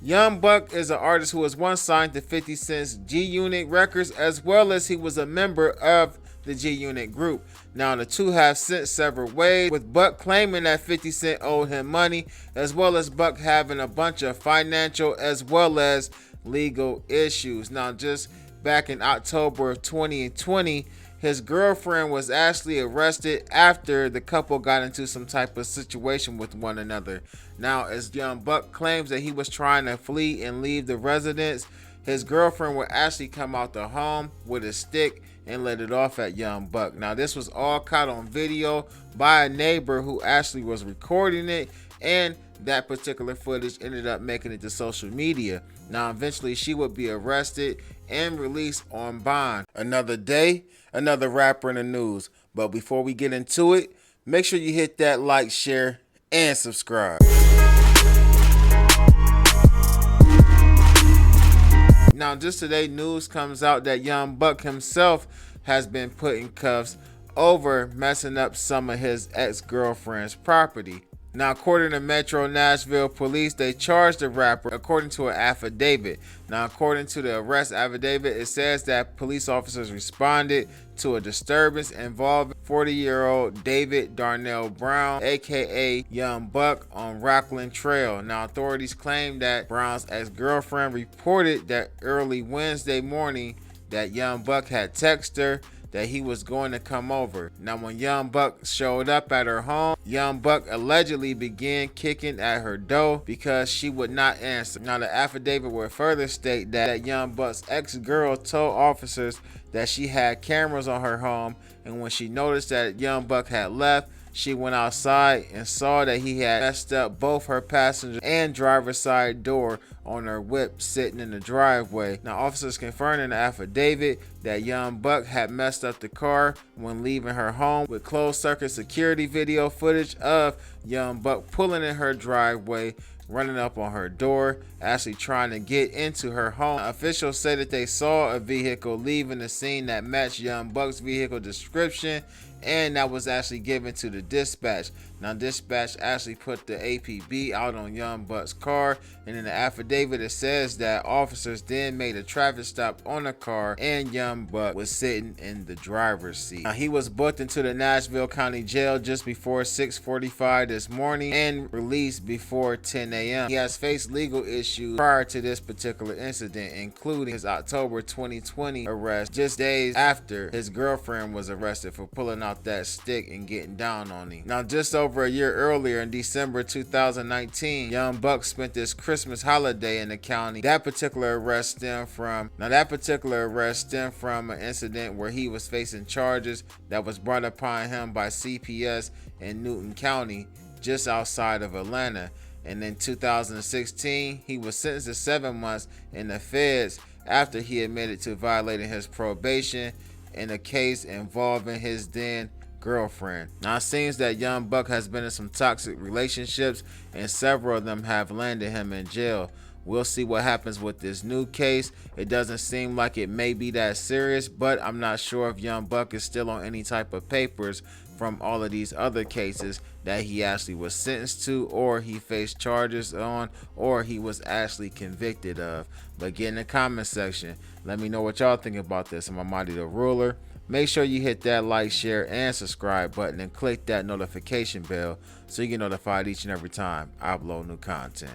Young Buck is an artist who was once signed to 50 Cent's G-Unit Records, as well as he was a member of the G-Unit group. Now the two have since severed ways, with Buck claiming that 50 Cent owed him money, as well as Buck having a bunch of financial as well as legal issues. Now just back in October of 2020, his girlfriend was actually arrested after the couple got into some type of situation with one another. Now, as Young Buck claims that he was trying to flee and leave the residence, his girlfriend would actually come out the home with a stick and let it off at Young Buck. Now, this was all caught on video by a neighbor who actually was recording it, and that particular footage ended up making it to social media. Now, eventually she would be arrested and released on bond. Another day, another rapper in the news. But before we get into it, make sure you hit that like, share, and subscribe. Now, just today, news comes out that Young Buck himself has been put in cuffs over messing up some of his ex-girlfriend's property. Now, according to Metro Nashville police, they charged the rapper according to an affidavit. Now, according to the arrest affidavit, it says that police officers responded to a disturbance involving 40-year-old David Darnell Brown, aka Young Buck, on Rockland Trail. Now, authorities claim that Brown's ex-girlfriend reported that early Wednesday morning that Young Buck had texted her that he was going to come over. Now, when Young Buck showed up at her home, Young Buck allegedly began kicking at her door because she would not answer. Now, the affidavit would further state that Young Buck's ex-girl told officers that she had cameras on her home, and when she noticed that Young Buck had left, she went outside and saw that he had messed up both her passenger and driver's side door on her whip sitting in the driveway. Now, officers confirmed in the affidavit that Young Buck had messed up the car when leaving her home, with closed circuit security video footage of Young Buck pulling in her driveway, running up on her door, actually trying to get into her home. Officials say that they saw a vehicle leaving the scene that matched Young Buck's vehicle description, and that was actually given to the dispatch. Now, dispatch actually put the APB out on Young Buck's car, and in the affidavit it says that officers then made a traffic stop on the car, and Young Buck was sitting in the driver's seat. Now, he was booked into the Nashville County Jail just before 6:45 this morning and released before 10 a.m. He has faced legal issues prior to this particular incident, including his October 2020 arrest just days after his girlfriend was arrested for pulling out that stick and getting down on him. Now, just over a year earlier, in December 2019, Young Buck spent this Christmas holiday in the county. That particular arrest stemmed from an incident where he was facing charges that was brought upon him by CPS in Newton County, just outside of Atlanta. And in 2016, he was sentenced to 7 months in the feds after he admitted to violating his probation in a case involving his then girlfriend. Now, it seems that Young Buck has been in some toxic relationships, and several of them have landed him in jail. We'll see what happens with this new case. It doesn't seem like it may be that serious, but I'm not sure if Young Buck is still on any type of papers from all of these other cases that he actually was sentenced to, or he faced charges on, or he was actually convicted of. But get in the comment section. Let me know what y'all think about this. I'm Amadi the Ruler. Make sure you hit that like, share, and subscribe button, and click that notification bell so you get notified each and every time I upload new content.